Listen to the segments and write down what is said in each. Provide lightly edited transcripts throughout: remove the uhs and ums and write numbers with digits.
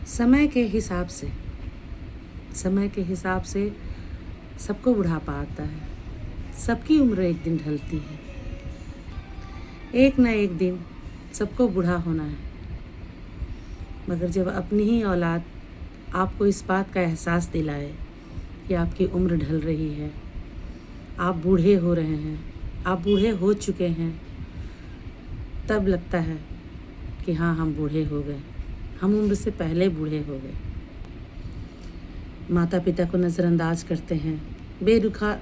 समय के हिसाब से सबको बुढ़ापा आता है। सबकी उम्र एक दिन ढलती है। एक न एक दिन सबको बूढ़ा होना है। मगर जब अपनी ही औलाद आपको इस बात का एहसास दिलाए कि आपकी उम्र ढल रही है, आप बूढ़े हो रहे हैं, आप बूढ़े हो चुके हैं, तब लगता है कि हाँ, हम बूढ़े हो गए, हम उम्र से पहले बूढ़े हो गए। माता पिता को नज़रअंदाज करते हैं, बेरुखा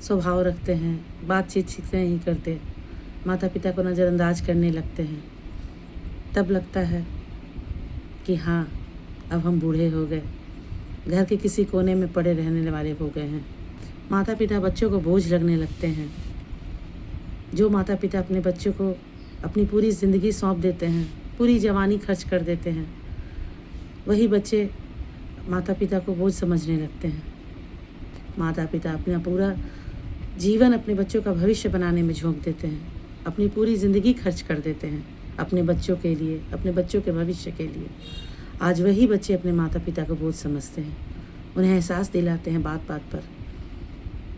स्वभाव रखते हैं, बातचीत ठीक से नहीं करते, माता पिता को नज़रअंदाज करने लगते हैं, तब लगता है कि हाँ, अब हम बूढ़े हो गए, घर के किसी कोने में पड़े रहने वाले हो गए हैं। माता पिता बच्चों को बोझ लगने लगते हैं। जो माता पिता अपने बच्चों को अपनी पूरी ज़िंदगी सौंप देते हैं, पूरी जवानी खर्च कर देते हैं, वही बच्चे माता पिता को बोझ समझने लगते हैं। माता पिता अपना पूरा जीवन अपने बच्चों का भविष्य बनाने में झोंक देते हैं, अपनी पूरी ज़िंदगी खर्च कर देते हैं अपने बच्चों के लिए, अपने बच्चों के भविष्य के लिए। आज वही बच्चे अपने माता पिता को बोझ समझते हैं, उन्हें एहसास दिलाते हैं बात बात पर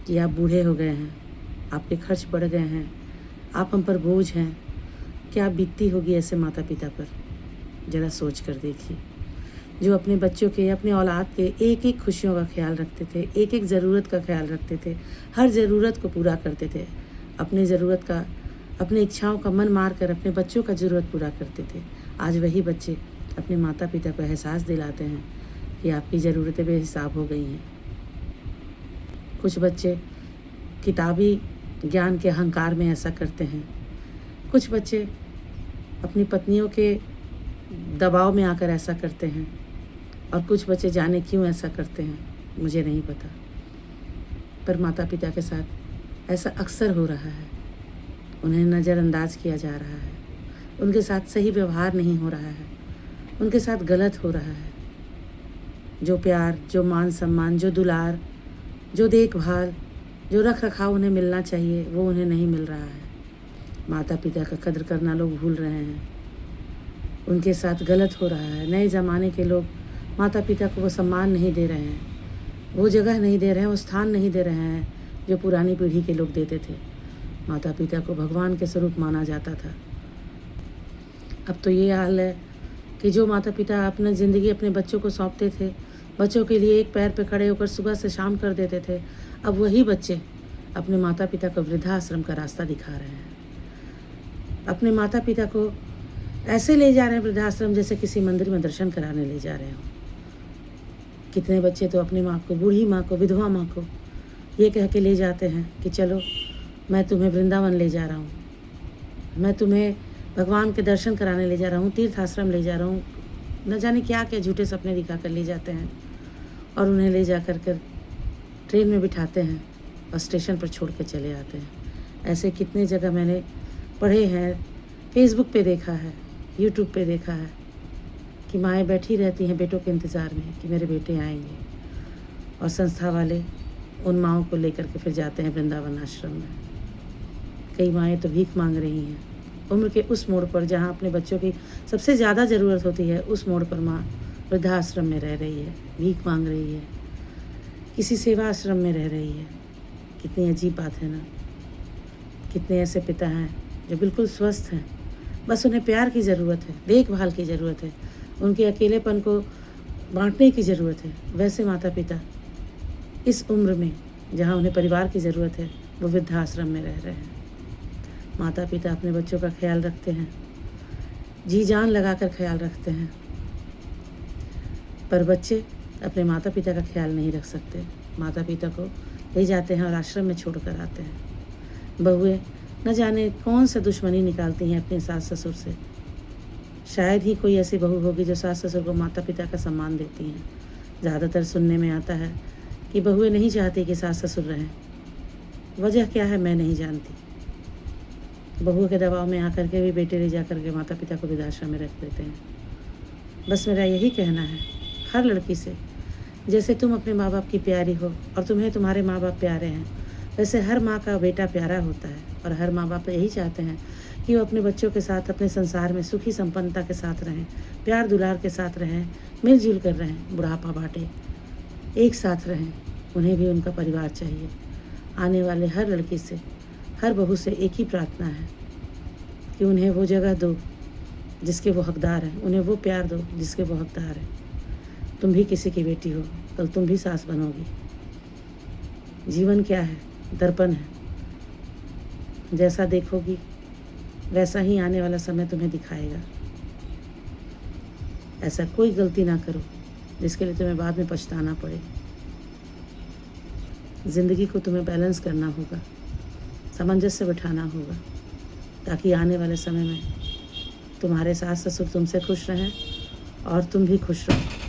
कि आप बूढ़े हो गए हैं, आपके खर्च बढ़ गए हैं, आप हम पर बोझ हैं। क्या बीतती होगी ऐसे माता पिता पर, ज़रा सोच कर देखिए। जो अपने बच्चों के, अपने औलाद के एक एक खुशियों का ख्याल रखते थे, एक एक ज़रूरत का ख्याल रखते थे, हर ज़रूरत को पूरा करते थे, अपनी ज़रूरत का, अपनी इच्छाओं का मन मार कर अपने बच्चों का ज़रूरत पूरा करते थे। आज वही बच्चे अपने माता पिता को एहसास दिलाते हैं कि आपकी ज़रूरतें बेहिसाब हो गई हैं। कुछ बच्चे किताबी ज्ञान के अहंकार में ऐसा करते हैं। कुछ बच्चे अपनी पत्नियों के दबाव में आकर ऐसा करते हैं, और कुछ बच्चे जाने क्यों ऐसा करते हैं, मुझे नहीं पता। पर माता पिता के साथ ऐसा अक्सर हो रहा है। उन्हें नज़रअंदाज किया जा रहा है, उनके साथ सही व्यवहार नहीं हो रहा है, उनके साथ गलत हो रहा है। जो प्यार, जो मान सम्मान, जो दुलार, जो देखभाल, जो रख रखाव उन्हें मिलना चाहिए, वो उन्हें नहीं मिल रहा है। माता पिता का कदर करना लोग भूल रहे हैं, उनके साथ गलत हो रहा है। नए ज़माने के लोग माता पिता को वो सम्मान नहीं दे रहे हैं, वो जगह नहीं दे रहे हैं, वो स्थान नहीं दे रहे हैं जो पुरानी पीढ़ी के लोग देते थे। माता पिता को भगवान के स्वरूप माना जाता था। अब तो ये हाल है कि जो माता पिता अपनी ज़िंदगी अपने बच्चों को सौंपते थे, बच्चों के लिए एक पैर पे खड़े होकर सुबह से शाम कर देते थे, अब वही बच्चे अपने माता पिता को वृद्धाश्रम का रास्ता दिखा रहे हैं। अपने माता पिता को ऐसे ले जा रहे हैं वृद्धाश्रम जैसे किसी मंदिर में दर्शन कराने ले जा रहे हो। कितने बच्चे तो अपनी माँ को, बूढ़ी माँ को, विधवा माँ को ये कह के ले जाते हैं कि चलो मैं तुम्हें वृंदावन ले जा रहा हूँ, मैं तुम्हें भगवान के दर्शन कराने ले जा रहा हूँ, तीर्थ आश्रम ले जा रहा हूँ। न जाने क्या क्या झूठे सपने दिखा कर ले जाते हैं, और उन्हें ले जा कर ट्रेन में बिठाते हैं और स्टेशन पर छोड़ के चले आते हैं। ऐसे कितने जगह मैंने पढ़े हैं, फेसबुक पे देखा है, यूट्यूब पे देखा है कि माएँ बैठी रहती हैं बेटों के इंतज़ार में कि मेरे बेटे आएंगे, और संस्था वाले उन माँओं को लेकर के फिर जाते हैं वृंदावन आश्रम में। कई माएँ तो भीख मांग रही हैं उम्र के उस मोड़ पर जहाँ अपने बच्चों की सबसे ज़्यादा ज़रूरत होती है, उस मोड़ पर माँ वृद्धाश्रम में रह रही है, भीख मांग रही है, किसी सेवा आश्रम में रह रही है। कितनी अजीब बात है ना। कितने ऐसे पिता हैं जो बिल्कुल स्वस्थ हैं, बस उन्हें प्यार की ज़रूरत है, देखभाल की ज़रूरत है, उनके अकेलेपन को बांटने की ज़रूरत है। वैसे माता पिता इस उम्र में जहाँ उन्हें परिवार की ज़रूरत है, वो वृद्धाश्रम में रह रहे हैं। माता पिता अपने बच्चों का ख्याल रखते हैं, जी जान लगा कर ख्याल रखते हैं, पर बच्चे अपने माता पिता का ख्याल नहीं रख सकते। माता पिता को ले जाते हैं और आश्रम में छोड़ कर आते हैं। बहुएं न जाने कौन सा दुश्मनी निकालती हैं अपने सास ससुर से। शायद ही कोई ऐसी बहू होगी जो सास ससुर को माता पिता का सम्मान देती हैं। ज़्यादातर सुनने में आता है कि बहुएं नहीं चाहती कि सास ससुर रहें। वजह क्या है मैं नहीं जानती। बहू के दबाव में आकर के भी बेटे ले जा कर के माता पिता को वृद्धाश्रम में रख देते हैं। बस मेरा यही कहना है हर लड़की से, जैसे तुम अपने माँ बाप की प्यारी हो और तुम्हें तुम्हारे माँ बाप प्यारे हैं, वैसे हर माँ का बेटा प्यारा होता है। और हर माँ बाप यही चाहते हैं कि वो अपने बच्चों के साथ अपने संसार में सुखी संपन्नता के साथ रहें, प्यार दुलार के साथ रहें, मिलजुल कर रहें, बुढ़ापा बांटे, एक साथ रहें। उन्हें भी उनका परिवार चाहिए। आने वाले हर लड़की से, हर बहू से एक ही प्रार्थना है कि उन्हें वो जगह दो जिसके वो हकदार हैं, उन्हें वो प्यार दो जिसके वो हकदार हैं। तुम भी किसी की बेटी हो, कल तुम भी सास बनोगी। जीवन क्या है? दर्पण है। जैसा देखोगी वैसा ही आने वाला समय तुम्हें दिखाएगा। ऐसा कोई गलती ना करो जिसके लिए तुम्हें बाद में पछताना पड़े। ज़िंदगी को तुम्हें बैलेंस करना होगा, सामंजस्य बिठाना होगा, ताकि आने वाले समय में तुम्हारे सास ससुर तुमसे खुश रहें और तुम भी खुश रहो।